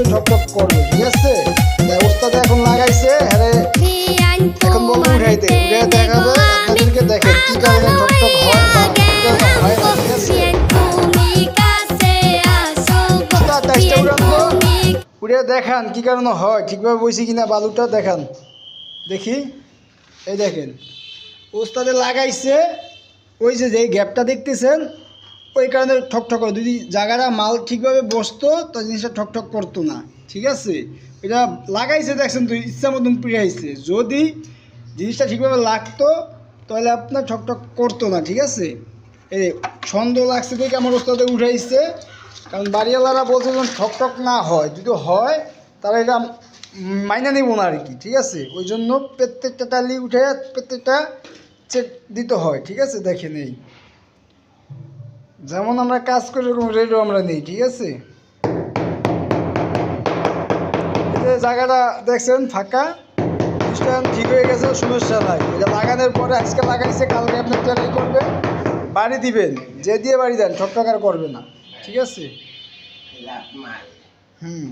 অবশ্যই ঠকঠক করবে, ঠিক আছে? ওস্তাদে এখন লাগাইছে, হ্যাঁ এখন বলবো উঠাইতে, উঠে দেখাবে আপনাদেরকে। দেখেন কি কারণে ঠকঠক হয় বা কি কারণে হয় না, ঠিক আছে? উস্তাদ টাইসটা উড়ান তো, উড়ে দেখান কি কারণে হয়, ঠিকভাবে বইছি কিনা বালুটা দেখান দেখি। এই দেখেন ওস্তাদে লাগাইছে, ওই যে যে গ্যাপটা দেখতেছেন ওই কারণে ঠকঠক করে। যদি জায়গাটা মাল ঠিকভাবে বসতো তো জিনিসটা ঠকঠক করতো না, ঠিক আছে? এটা লাগাইছে দেখছেন তো, ইচ্ছা মতন পিড়াইছে। যদি জিনিসটা ঠিকভাবে লাগতো তাহলে আপনার ঠকঠক করতো না, ঠিক আছে? এই ছন্দ লাগছে দেখে আমার ওস্তাদে উঠাইছে, কারণ বাড়িওয়ালারা বলছে যেন ঠকঠক না হয়, যদি হয় তাহলে এটা মাইনে নেব না আর কি, ঠিক আছে? ওই জন্য প্রত্যেকটা টালি উঠে প্রত্যেকটা চেক দিতে হয়, ঠিক আছে? দেখে নেই যেমন আমরা কাজ করি ওরকম রেটও আমরা নেই, ঠিক আছে? এই যে জায়গাটা দেখছেন ফাঁকা, স্ট্যান্ড ঠিক হয়ে গেছে, সমস্যা নাই। এটা লাগানোর পরে আজকে লাগাইছে, কালকে আপনি ট্রাই করবেন, বাড়ি দিবেন, যে দিয়ে বাড়ি দেন ঠকঠক আর করবে না, ঠিক আছে? হুম।